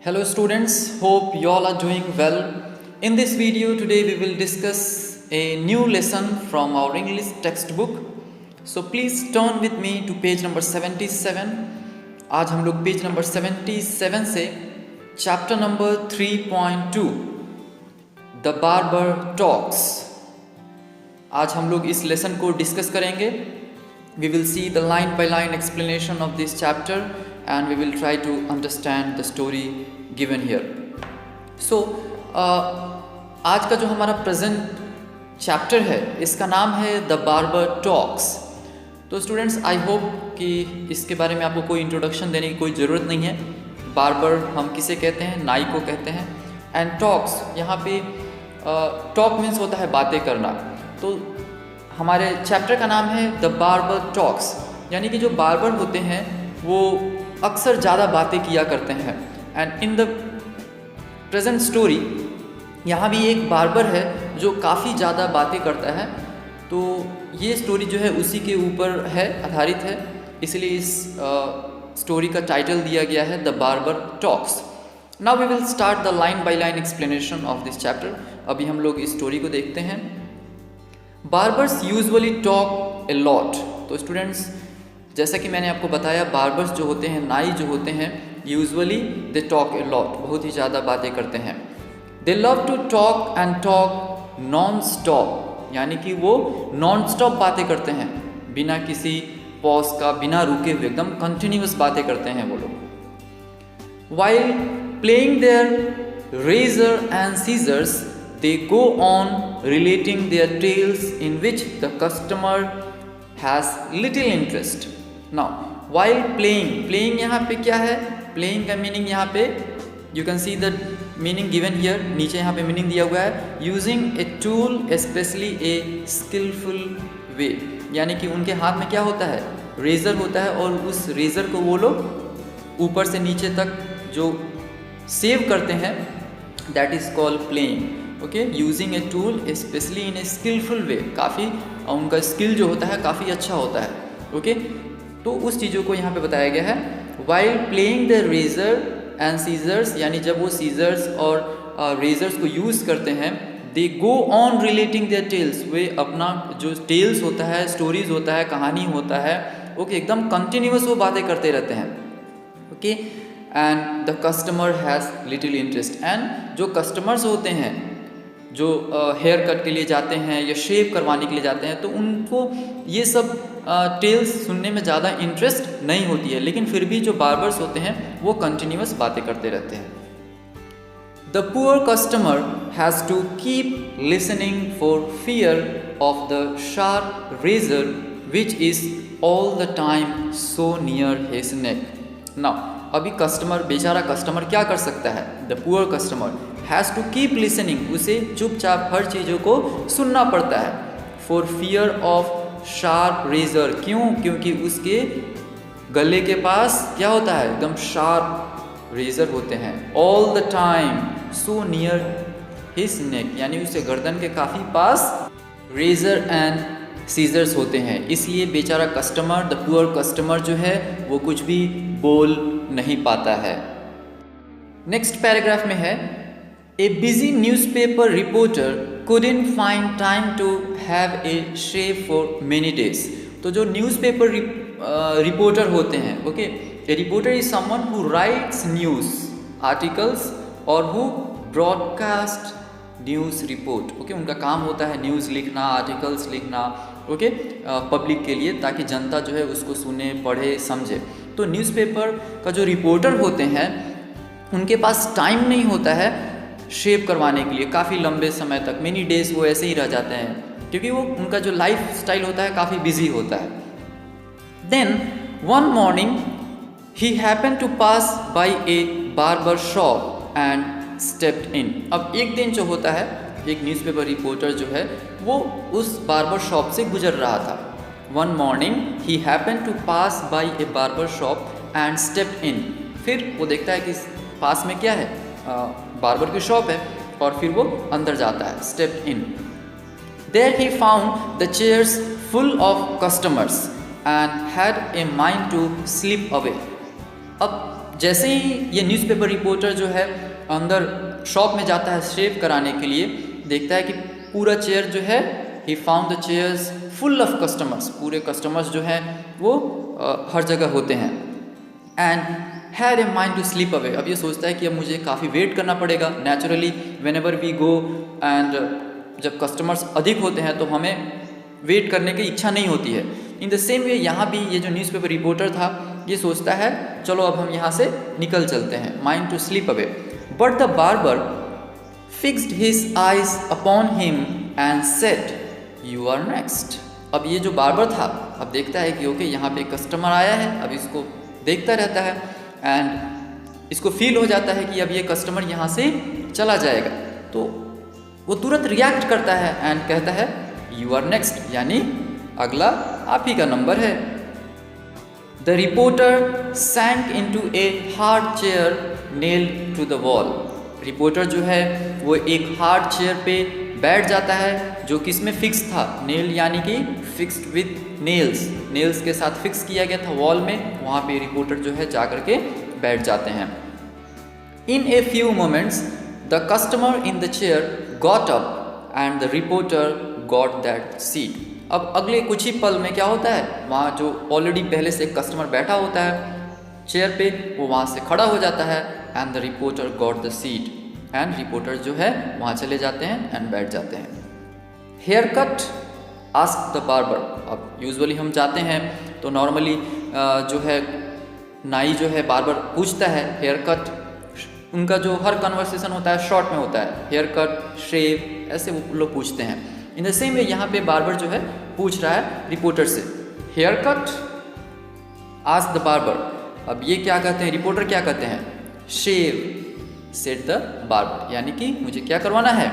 Hello students, hope you all are doing well. In this video today we will discuss a new lesson from our English textbook. So please turn with me to page number 77. आज हम लोग page number 77 से chapter number 3.2 the barber talks आज हम लोग इस lesson को discuss करेंगे. We will see the line by line explanation of this chapter and we will try to understand the story given here. So आज का जो हमारा प्रेजेंट चैप्टर है इसका नाम है द बार्बर टॉक्स. तो स्टूडेंट्स आई होप कि इसके बारे में आपको कोई इंट्रोडक्शन देने की कोई ज़रूरत नहीं है. बार्बर हम किसे कहते हैं? नाई को कहते हैं. एंड टॉक्स यहाँ पे टॉक मीन्स होता है बातें करना. तो हमारे चैप्टर का नाम है द बार्बर टॉक्स, यानी कि जो बार्बर होते हैं वो अक्सर ज़्यादा बातें किया करते हैं. And in the present story यहाँ भी एक बार्बर है जो काफ़ी ज़्यादा बातें करता है. तो ये स्टोरी जो है उसी के ऊपर है, आधारित है, इसलिए इस स्टोरी का टाइटल दिया गया है the barber talks. Now we will start the line by line explanation of this chapter. अभी हम लोग इस स्टोरी को देखते हैं. Barbers usually talk a lot. तो स्टूडेंट्स जैसा कि मैंने आपको बताया, बार्बर्स जो होते हैं, नाई जो होते हैं, usually they talk a lot, बहुत ही ज़्यादा बातें करते हैं. They love to talk and talk non stop, यानी कि वो नॉन स्टॉप बातें करते हैं, बिना किसी पॉज का, बिना रुके हुए एकदम कंटिन्यूस बातें करते हैं वो लोग. While playing their razor and scissors they go on relating their tales in which the customer has little interest. Now while playing यहाँ पे क्या है? playing का मीनिंग यहाँ पे you can see the meaning given here. नीचे यहाँ पे मीनिंग दिया हुआ है using a tool especially a skillful way, यानी कि उनके हाथ में क्या होता है? रेजर होता है और उस रेजर को वो लोग ऊपर से नीचे तक जो सेव करते हैं, that is called playing. Okay, using a tool specially in a skillful way, काफ़ी उनका स्किल जो होता है काफ़ी अच्छा होता है. ओके, तो उस चीज़ों को यहाँ पे बताया गया है. While playing the razor and scissors, यानी जब वो सीजर्स और रेजर्स को यूज़ करते हैं, they go on relating their tales, वे अपना जो टेल्स होता है, स्टोरीज होता है, कहानी होता है, ओके, एकदम कंटिन्यूस वो बातें करते रहते हैं. Okay, and the customer has little interest. And जो कस्टमर्स होते हैं जो हेयर कट के लिए जाते हैं या शेव करवाने के लिए जाते हैं, तो उनको ये सब टेल्स सुनने में ज़्यादा इंटरेस्ट नहीं होती है, लेकिन फिर भी जो बार्बर्स होते हैं वो कंटिन्यूस बातें करते रहते हैं. The poor customer has to keep listening for fear of the sharp razor which is all the time so near his neck. Now अभी कस्टमर, बेचारा कस्टमर क्या कर सकता है? The poor customer has to keep listening, उसे चुपचाप हर चीज़ों को सुनना पड़ता है. For fear of sharp razor, क्यों? क्योंकि उसके गले के पास क्या होता है? एकदम शार्प रेजर होते हैं. All the time so near his नेक, यानी उसे गर्दन के काफ़ी पास रेजर एंड सीजर्स होते हैं, इसलिए बेचारा कस्टमर, द पुअर कस्टमर जो है वो कुछ भी बोल नहीं पाता है. नेक्स्ट पैराग्राफ में है, A busy newspaper reporter couldn't find time to have a shave for many days. तो जो न्यूज़पेपर रिपोर्टर होते हैं, okay, a reporter is someone who writes news articles और who broadcast news report. Okay, उनका काम होता है न्यूज़ लिखना, आर्टिकल्स लिखना, ओके, पब्लिक के लिए, ताकि जनता जो है उसको सुने, पढ़े, समझे. तो न्यूज़पेपर का जो रिपोर्टर होते हैं उनके पास टाइम नहीं होता है शेव करवाने के लिए. काफ़ी लंबे समय तक, मेनी डेज वो ऐसे ही रह जाते हैं, क्योंकि वो उनका जो लाइफ स्टाइल होता है काफ़ी बिजी होता है. Then one morning he happen to pass by a barber shop and stepped in. अब एक दिन जो होता है, एक न्यूज़पेपर रिपोर्टर जो है वो उस बार्बर शॉप से गुजर रहा था. One morning he happen to pass by a barber shop and stepped in. फिर वो देखता है कि पास में क्या है? बार्बर की शॉप है, और फिर वो अंदर जाता है, step in. There he found the chairs full of customers and had a mind to slip away. अब जैसे ही ये न्यूज़पेपर रिपोर्टर जो है अंदर शॉप में जाता है शेव कराने के लिए, देखता है कि पूरा चेयर जो है, he found the chairs full of customers, पूरे कस्टमर्स जो हैं वो हर जगह होते हैं। And had a mind to sleep away, अब ये सोचता है कि अब मुझे काफ़ी वेट करना पड़ेगा। Naturally whenever we go and जब कस्टमर्स अधिक होते हैं तो हमें वेट करने की इच्छा नहीं होती है। इन द सेम वे यहाँ भी ये जो न्यूज़पेपर रिपोर्टर था ये सोचता है चलो अब हम यहाँ से निकल चलते हैं, mind to sleep away. But the barber fixed his eyes upon him and said you are next. अब ये जो बार्बर था अब देखता है कि ओके यहाँ पे कस्टमर आया है, अब इसको देखता रहता है एंड इसको फील हो जाता है कि अब ये कस्टमर यहाँ से चला जाएगा, तो वो तुरंत रिएक्ट करता है एंड कहता है यू आर नेक्स्ट, यानी अगला आप ही का नंबर है। The reporter sank into a hard chair nailed to the wall. Reporter जो है वो एक हार्ड चेयर पे बैठ जाता है जो कि इसमें फिक्स था, नेल यानी कि फिक्स्ड विद नेल्स, नेल्स के साथ फिक्स किया गया था वॉल में, वहाँ पे रिपोर्टर जो है जा करके बैठ जाते हैं। In a few moments the customer in the chair got up and the reporter got that seat. अब अगले कुछ ही पल में क्या होता है, वहाँ जो ऑलरेडी पहले से कस्टमर बैठा होता है चेयर पे, वो वहाँ से खड़ा हो जाता है and the reporter got the seat, and reporter जो है वहाँ चले जाते हैं एंड बैठ जाते हैं। Hair cut ask the barber. अब यूजुअली हम जाते हैं तो नॉर्मली जो है नाई जो है बार्बर पूछता है हेयर कट, उनका जो हर कन्वर्सेशन होता है शॉर्ट में होता है, हेयर कट, शेव, ऐसे वो लोग पूछते हैं। इन द सेम वे यहाँ पे बार्बर जो है पूछ रहा है रिपोर्टर से hair cut ask the barber. अब ये क्या कहते हैं, रिपोर्टर क्या कहते हैं, शेव सेड द बार्बर, यानी कि मुझे क्या करवाना है,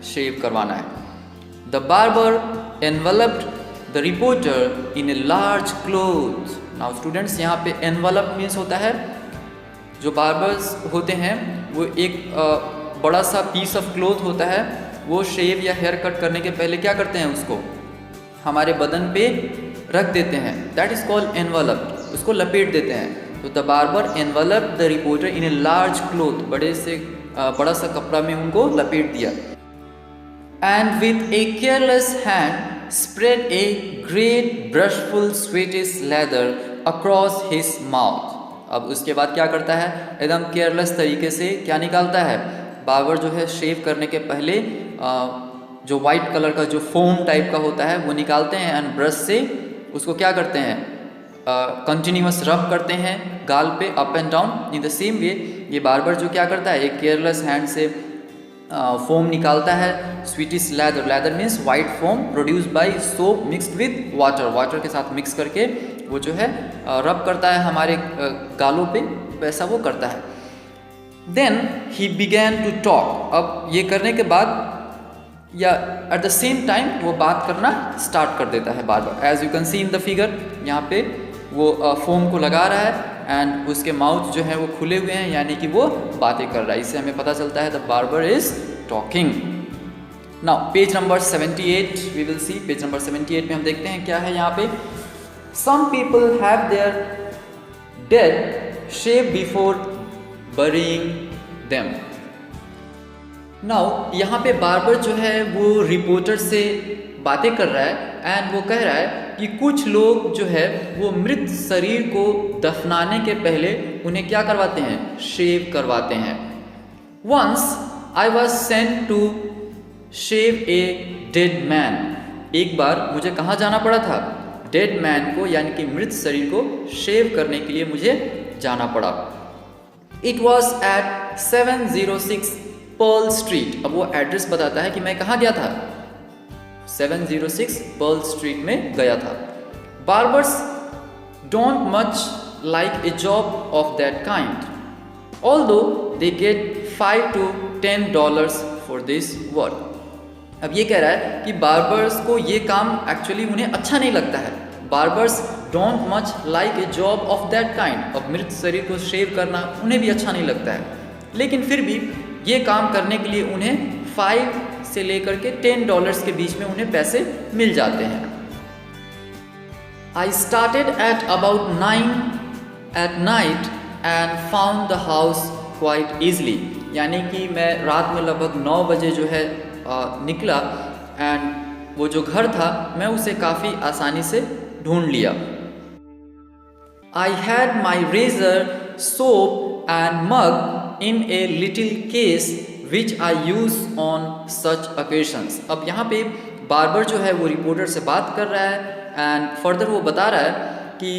शेव करवाना है। The barber enveloped the reporter in a large cloth. Now students यहाँ पे एनवलप मीन्स होता है, जो बार्बर्स होते हैं वो एक बड़ा सा पीस ऑफ क्लोथ होता है, वो शेव या हेयर कट करने के पहले क्या करते हैं, उसको हमारे बदन पे रख देते हैं, दैट इज़ कॉल्ड एनवलप, उसको लपेट देते हैं। तो the barber envelope the reporter in a large cloth, बड़ा सा कपड़ा में उनको लपेट दिया। And with a careless hand spread a great brushful Swedish lather across his mouth. अब उसके बाद क्या करता है, एकदम केयरलेस तरीके से क्या निकालता है, बार्बर जो है शेव करने के पहले जो वाइट कलर का जो फोम टाइप का होता है वो निकालते हैं एंड ब्रश से उसको क्या करते हैं, कंटिन्यूअस रब करते हैं गाल पे up and down. In the same way ये बार्बर जो क्या करता है, एक केयरलेस हैंड से फोम निकालता है, sweetish leather, leather means white foam produce by soap mixed with water, water के साथ मिक्स करके वो जो है रब करता है हमारे गालों पे, वैसा वो करता है। Then he began to talk. अब ये करने के बाद या एट द सेम टाइम वो बात करना स्टार्ट कर देता है barber. As you can see in the figure, यहाँ पे वो फोम को लगा रहा है एंड उसके माउथ जो है वो खुले हुए हैं, यानी कि वो बातें कर रहा है। इससे हमें पता चलता है the barber is talking. Now page number 78 we will see, page number 78 में हम देखते हैं क्या है यहाँ पे। Some people have their dead shave before burying them। Now यहाँ पे बार्बर जो है वो रिपोर्टर से बातें कर रहा है एंड वो कह रहा है कि कुछ लोग जो है वो मृत शरीर को दफनाने के पहले उन्हें क्या करवाते हैं, शेव करवाते हैं। Once I was sent to shave a dead man. एक बार मुझे कहाँ जाना पड़ा था, डेड मैन को यानी कि मृत शरीर को शेव करने के लिए मुझे जाना पड़ा। It was at 706 Pearl Street. अब वो एड्रेस बताता है कि मैं कहाँ गया था, 706 पर्ल स्ट्रीट में गया था। Barbers don't much like a job of that kind, although they get $5 to $10 for this work. अब ये कह रहा है कि बार्बर्स को ये काम एक्चुअली उन्हें अच्छा नहीं लगता है। Barbers don't much like a job of that kind. अब मृत शरीर को शेव करना उन्हें भी अच्छा नहीं लगता है, लेकिन फिर भी ये काम करने के लिए उन्हें 5 से लेकर के $10 के बीच में उन्हें पैसे मिल जाते हैं। I started at about 9 at night and found the house quite easily, यानी कि मैं रात में लगभग 9 बजे जो है निकला एंड वो जो घर था मैं उसे काफ़ी आसानी से ढूंढ लिया। I had my razor, soap and mug in a little case which I use on such occasions. अब यहाँ पे बार्बर जो है वो रिपोर्टर से बात कर रहा है एंड फर्दर वो बता रहा है कि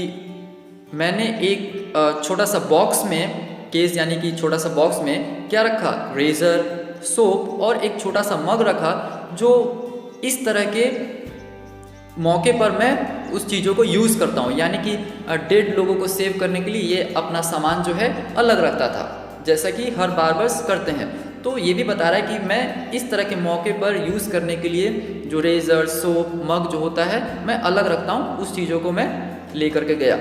मैंने एक छोटा सा बॉक्स में, केस यानी कि छोटा सा बॉक्स में क्या रखा, रेज़र, सोप और एक छोटा सा मग रखा, जो इस तरह के मौके पर मैं उस चीज़ों को यूज़ करता हूँ, यानी कि डेड लोगों को सेव करने के लिए ये अपना सामान जो है अलग रखता था, जैसा कि हर बार्बर्स करते हैं। तो ये भी बता रहा है कि मैं इस तरह के मौके पर यूज़ करने के लिए जो रेज़र, सोप, मग जो होता है मैं अलग रखता हूँ, उस चीज़ों को मैं ले करके गया।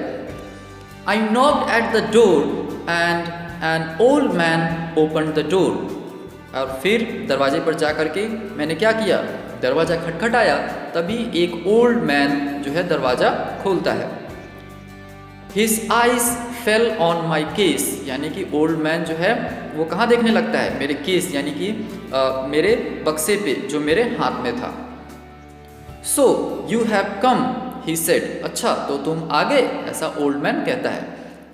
I knocked at the door and an old man open the door. और फिर दरवाजे पर जा कर के मैंने क्या किया, दरवाज़ा खटखटाया, तभी एक ओल्ड मैन जो है दरवाज़ा खोलता है। His eyes fell on my case, यानी कि ओल्ड मैन जो है वो कहाँ देखने लगता है, मेरे केस यानी कि मेरे बक्से पे जो मेरे हाथ में था। So you have come, he said, अच्छा तो तुम आ गए, ऐसा ओल्ड मैन कहता है।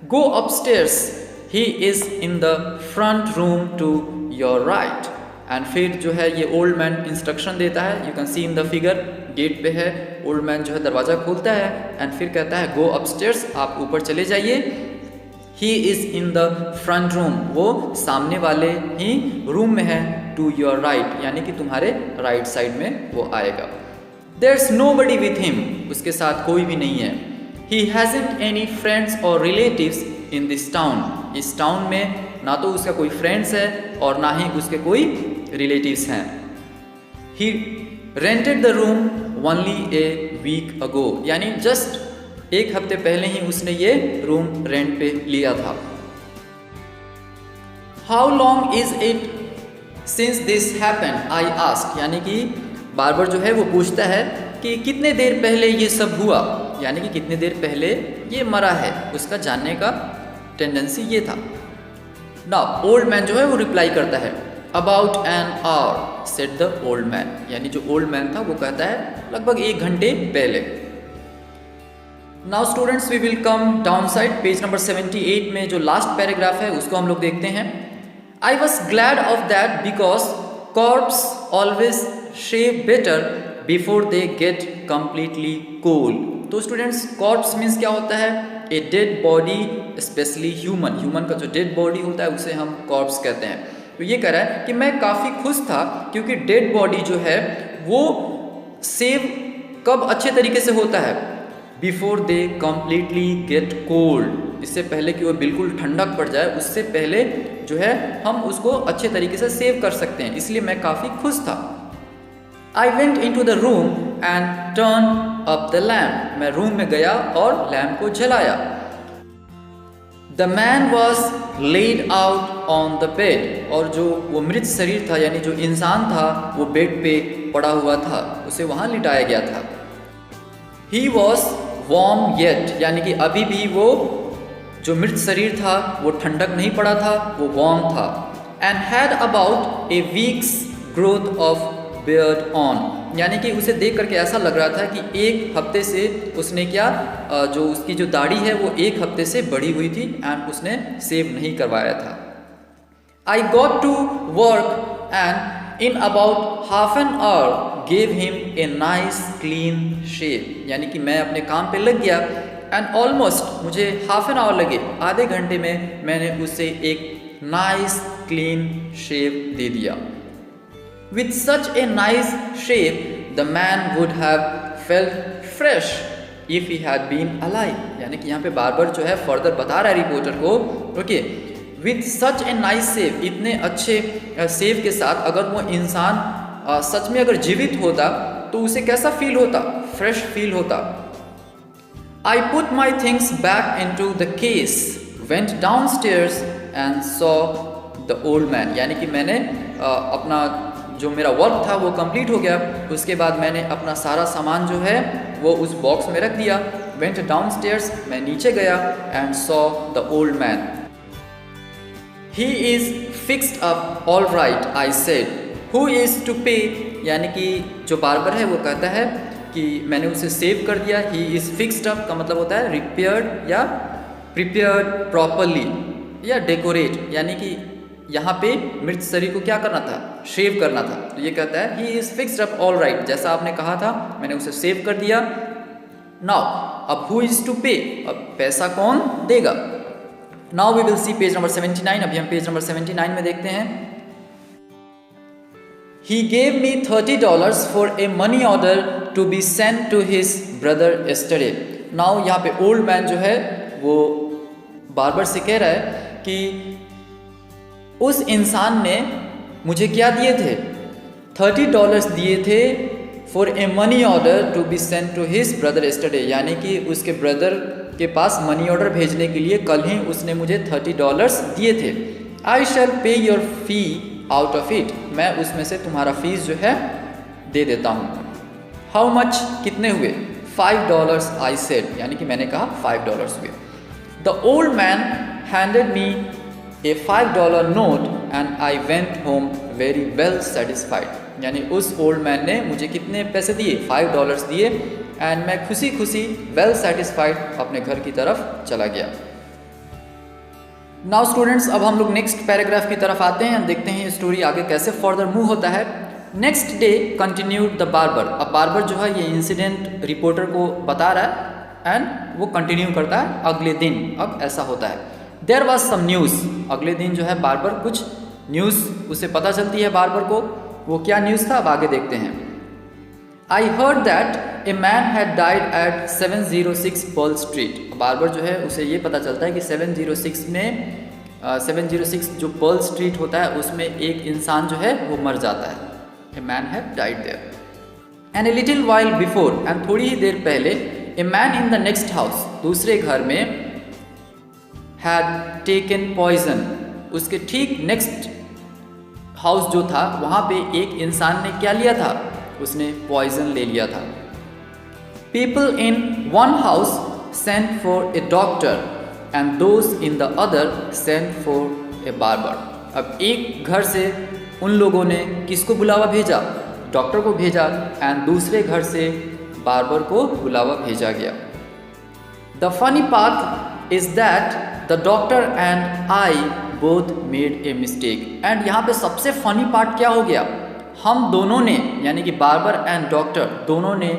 Go upstairs, he is in the front room to your right। And फिर जो है ये ओल्ड मैन इंस्ट्रक्शन देता है, you can see in the figure, gate पे है, ओल्ड मैन जो है दरवाज़ा खोलता है एंड फिर कहता है गो अपस्टेयर्स, आप ऊपर चले जाइए। He is in the front room, वो सामने वाले ही रूम में है, टू योर राइट, यानी कि तुम्हारे राइट साइड में वो आएगा। देयर्स नोबडी विथ हिम, उसके साथ कोई भी नहीं है। ही हैज़न्ट एनी फ्रेंड्स और रिलेटिव्स इन दिस टाउन, इस टाउन में ना तो उसका कोई फ्रेंड्स है और ना ही उसके कोई रिलेटिव्स हैं। He rented the room only a week ago, यानी जस्ट एक हफ्ते पहले ही उसने ये रूम रेंट पे लिया था। How long is it since this happened, I ask, यानी कि बार्बर जो है वो पूछता है कि कितने देर पहले ये सब हुआ, यानी कि कितने देर पहले ये मरा है, उसका जानने का टेंडेंसी ये था। नाउ ओल्ड मैन जो है वो रिप्लाई करता है about an hour, said the old man, यानी जो ओल्ड मैन था वो कहता है लगभग 1 घंटे पहले। Now students we will come down side, page number 78 में जो लास्ट पैराग्राफ है उसको हम लोग देखते हैं। I was glad of that because corpse always shave better before they get completely cold. तो स्टूडेंट्स कॉर्प्स मीन्स क्या होता है, a dead body, specially human का जो डेड बॉडी होता है उसे हम कॉर्प्स कहते हैं। तो ये कह रहा है कि मैं काफ़ी खुश था क्योंकि डेड बॉडी जो है वो सेव कब अच्छे तरीके से होता है, before they completely get cold, इससे पहले कि वो बिल्कुल ठंडक पड़ जाए, उससे पहले जो है हम उसको अच्छे तरीके से सेव कर सकते हैं, इसलिए मैं काफ़ी खुश था। I went in to the room and turn up the lamp, मैं रूम में गया और लैम्प को जलाया। The man was laid out on the bed, और जो वो मृत शरीर था यानी जो इंसान था वो बेड पे पड़ा हुआ था, उसे वहाँ लिटाया गया था। ही वॉज वार्म येट, यानी कि अभी भी वो जो मृत शरीर था वो ठंडक नहीं पड़ा था, वो वार्म था। And had about A weeks growth of beard on, यानी कि उसे देख करके ऐसा लग रहा था कि 1 हफ्ते से उसने क्या जो उसकी जो दाढ़ी है वो 1 हफ्ते से बढ़ी हुई थी एंड उसने सेव नहीं करवाया था। I got to work and in about half an hour gave him a nice clean shave, यानी कि मैं अपने काम पे लग गया एंड ऑलमोस्ट मुझे हाफ एन आवर लगे, आधे घंटे में मैंने उसे एक नाइस क्लीन शेव दे दिया। With such a nice shape, the man would have felt fresh if he had been alive, यानी कि यहाँ पे बार्बर जो है फर्दर बता रहा है रिपोर्टर को, okay, with such a nice shave, इतने अच्छे शेव के साथ अगर वो इंसान सच में अगर जीवित होता तो उसे कैसा फील होता, फ्रेश फील होता। I put my things back in to the case, went downstairs and saw the old man, यानी कि मैंने अपना जो मेरा वर्क था वो कंप्लीट हो गया, उसके बाद मैंने अपना सारा सामान जो है वो उस बॉक्स में रख दिया। वेंट डाउन स्टेयर्स, मैं नीचे गया and saw the old man, he is fixed up all right I said. Who is to pay, यानी कि जो बार्बर है वो कहता है कि मैंने उसे सेव कर दिया। ही इज़ फिक्स्ड अप का मतलब होता है रिपेयर्ड या प्रिपेयर्ड प्रॉपरली या डेकोरेट, यानी कि यहाँ पे मृत शरीर को क्या करना था, शेव करना था। तो ये कहता है ही is fixed up all right, जैसा आपने कहा था मैंने उसे सेव कर दिया। नाउ अब हु इज़ टू पे, अब पैसा कौन देगा। Now we will see page number 79। अभी हम पेज नंबर 79 में देखते हैं। He gave me $30 for a money order to be sent to his brother yesterday. Now यहाँ पे ओल्ड मैन जो है वो बार्बर से कह रहा है कि उस इंसान ने मुझे क्या दिए थे, $30 दिए थे for a money order to be sent to his brother yesterday, यानी कि उसके ब्रदर के पास मनी ऑर्डर भेजने के लिए कल ही उसने मुझे $30 दिए थे। आई शैल पे your fee out of it, मैं उसमें से तुम्हारा फीस जो है दे देता हूँ। हाउ मच, कितने हुए, $5 आई सेड, यानी कि मैंने कहा $5 हुए। The old man handed me A $5 note and I went home very well satisfied, यानी उस ओल्ड मैन ने मुझे कितने पैसे दिए, $5 दिए, एंड मैं खुशी खुशी वेल सेटिस्फाइड अपने घर की तरफ चला गया। नाउ स्टूडेंट्स, अब हम लोग नेक्स्ट पैराग्राफ की तरफ आते हैं, देखते हैं ये स्टोरी आगे कैसे फर्दर मूव होता है। Next day continued the barber, अब बार्बर जो है ये इंसिडेंट रिपोर्टर को बता रहा है एंड वो कंटिन्यू करता है अगले दिन। अब ऐसा होता है, देयर वॉज सम न्यूज़, अगले दिन जो है बार्बर कुछ न्यूज़ उसे पता चलती है बार्बर को। वो क्या न्यूज़ था, अब आगे देखते हैं। I heard that a man had died at 706 Pearl Street, barber जो है उसे ये पता चलता है कि 706 में 706 जो पर्ल स्ट्रीट होता है उसमें एक इंसान जो है वो मर जाता है। A man had died there. And a little while before, and थोड़ी ही देर पहले, a man in the next house, दूसरे घर में, हैड टेकन पॉइजन, उसके ठीक नेक्स्ट हाउस जो था वहाँ पे एक इंसान ने क्या लिया था, उसने पॉइजन ले लिया था। People in one house sent for a doctor and those in the other sent for a barber, अब एक घर से उन लोगों ने किसको बुलावा भेजा, डॉक्टर को भेजा, एंड दूसरे घर से बार्बर को बुलावा भेजा गया। The funny part is that the doctor and I both made a mistake, and यहाँ पे सबसे फनी पार्ट क्या हो गया, हम दोनों ने, यानी कि बार्बर एंड डॉक्टर दोनों ने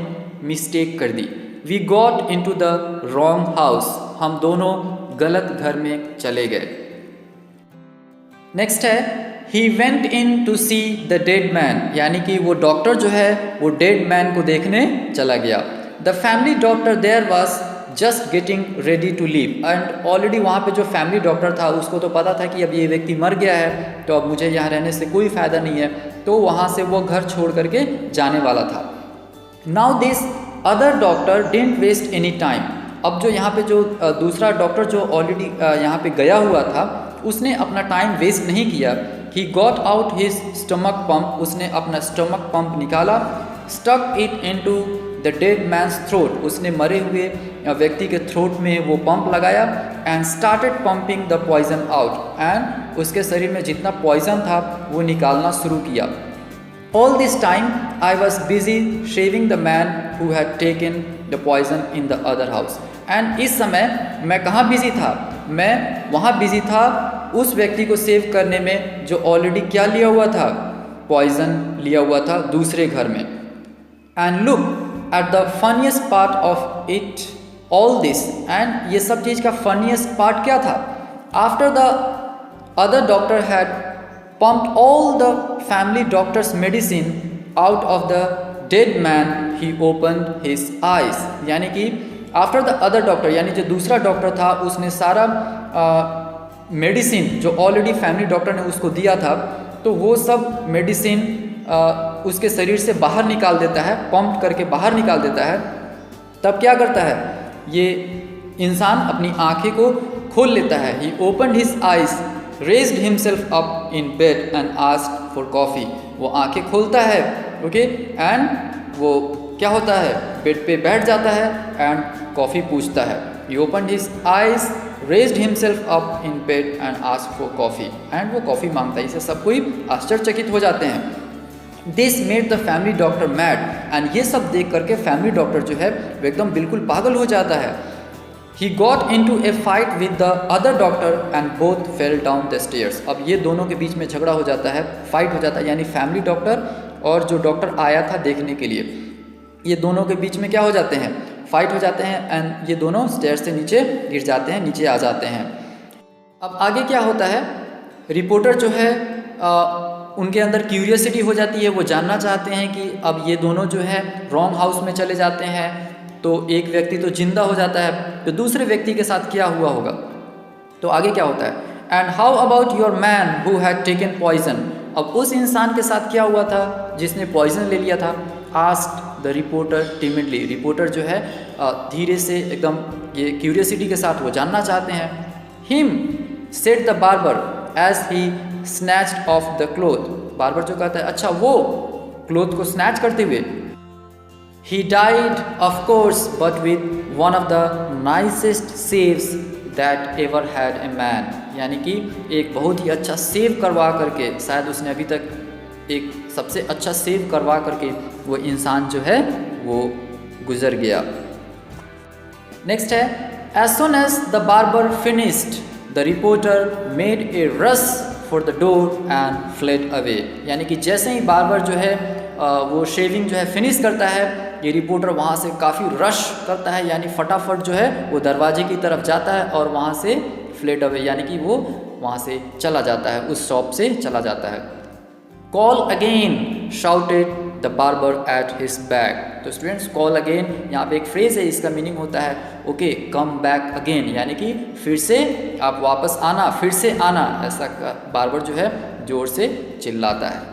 मिस्टेक कर दी। We got in to the wrong house, हम दोनों गलत घर में चले गए। नेक्स्ट है, he went in to see the dead man, यानी कि वो डॉक्टर जो है वो डेड मैन को देखने चला गया। The family doctor there was just getting ready to leave, and already वहाँ पे जो फैमिली डॉक्टर था उसको तो पता था कि अब ये व्यक्ति मर गया है तो अब मुझे यहाँ रहने से कोई फ़ायदा नहीं है, तो वहाँ से वो घर छोड़ करके जाने वाला था। Now this other doctor didn't waste any time, अब जो यहाँ पे जो दूसरा डॉक्टर जो ऑलरेडी यहाँ पे गया हुआ था उसने अपना टाइम वेस्ट नहीं किया। He got out his stomach pump, उसने अपना स्टमक पंप निकाला, stuck it into the dead man's throat, उसने मरे हुए व्यक्ति के थ्रोट में वो पंप लगाया, and started pumping the poison out, and उसके शरीर में जितना पॉइजन था वो निकालना शुरू किया। All this time I was busy shaving the man who had taken the poison in the other house, and इस समय मैं कहाँ बिजी था, मैं वहाँ बिजी था उस व्यक्ति को सेव करने में जो ऑलरेडी क्या लिया हुआ था, पॉइजन लिया हुआ था दूसरे घर में। And look at the funniest part of it all this, and ये सब चीज़ का फनीस्ट पार्ट क्या था, after the other doctor had pumped all the family doctors medicine out of the dead man he opened his eyes, यानी कि after the other doctor, यानी जो दूसरा डॉक्टर था उसने सारा मेडिसिन जो ऑलरेडी फैमिली डॉक्टर ने उसको दिया था तो वो सब मेडिसिन उसके शरीर से बाहर निकाल देता है, पंप करके बाहर निकाल देता है। तब क्या करता है, ये इंसान अपनी आंखें को खोल लेता है। He opened his eyes, raised himself up in bed and asked for coffee, वो आंखें खोलता है, ओके, एंड वो क्या होता है, बेड पे बैठ जाता है एंड कॉफ़ी पूछता है। He opened his eyes, raised himself up in bed and asked for coffee, and वो कॉफ़ी मांगता है। इसे सब कोई आश्चर्यचकित हो जाते हैं। This made the family doctor mad, and ये सब देख करके फैमिली डॉक्टर जो है वो एकदम बिल्कुल पागल हो जाता है। He got in to a fight with the other doctor and both fell down the stairs. अब ये दोनों के बीच में झगड़ा हो जाता है, फाइट हो जाता है, यानी फैमिली डॉक्टर और जो डॉक्टर आया था देखने के लिए, ये दोनों के बीच में क्या हो जाते हैं, फाइट हो जाते हैं एंड ये दोनों स्टेयर से नीचे गिर जाते हैं, नीचे आ जाते हैं। अब आगे क्या होता है, रिपोर्टर जो है उनके अंदर क्यूरियोसिटी हो जाती है, वो जानना चाहते हैं कि अब ये दोनों जो है रॉन्ग हाउस में चले जाते हैं, तो एक व्यक्ति तो जिंदा हो जाता है, तो दूसरे व्यक्ति के साथ क्या हुआ होगा। तो आगे क्या होता है, and how about your man who had taken poison. अब उस इंसान के साथ क्या हुआ था जिसने पॉइजन ले लिया था। Asked the reporter timidly. Reporter जो है धीरे से एकदम ये क्यूरियोसिटी के साथ वो जानना चाहते हैं। Him said the barber as he snatched off the cloth. Barber जो कहता है, अच्छा वो क्लोथ को स्नैच करते हुए। He died of course but with one of the nicest saves that ever had a man। यानी कि एक बहुत ही अच्छा सेव करवा करके, शायद उसने अभी तक एक सबसे अच्छा सेव करवा करके वो इंसान जो है वो गुजर गया। नेक्स्ट है, as soon as the barber finished the reporter made a rush for the door and fled away। यानी कि जैसे ही बार्बर जो है वो शेविंग जो है फिनिश करता है, ये रिपोर्टर वहाँ से काफ़ी रश करता है, यानी फटाफट जो है वो दरवाजे की तरफ जाता है और वहाँ से फ्लेड अवे, यानी कि वो वहाँ से चला जाता है, उस शॉप से चला जाता है। Call again shouted the barber at his back. तो स्टूडेंट्स, कॉल अगेन यहाँ पे एक फ्रेज है, इसका मीनिंग होता है ओके कम बैक अगेन, यानी कि फिर से आप वापस आना, फिर से आना, ऐसा बार्बर जो है जोर से चिल्लाता है।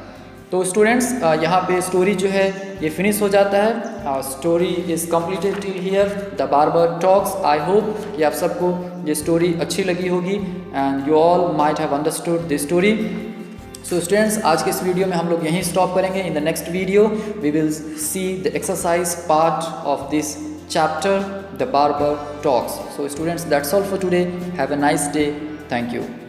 तो स्टूडेंट्स, यहाँ पे स्टोरी जो है ये फिनिश हो जाता है। Story is completed till here, the barber talks. I hope कि आप सबको ये स्टोरी अच्छी लगी होगी and you all might have understood this story. So students, आज के इस वीडियो में हम लोग यहीं स्टॉप करेंगे। In the next video we will see the exercise part of this chapter, the barber talks. So students, that's all for today. Have a nice day. Thank you.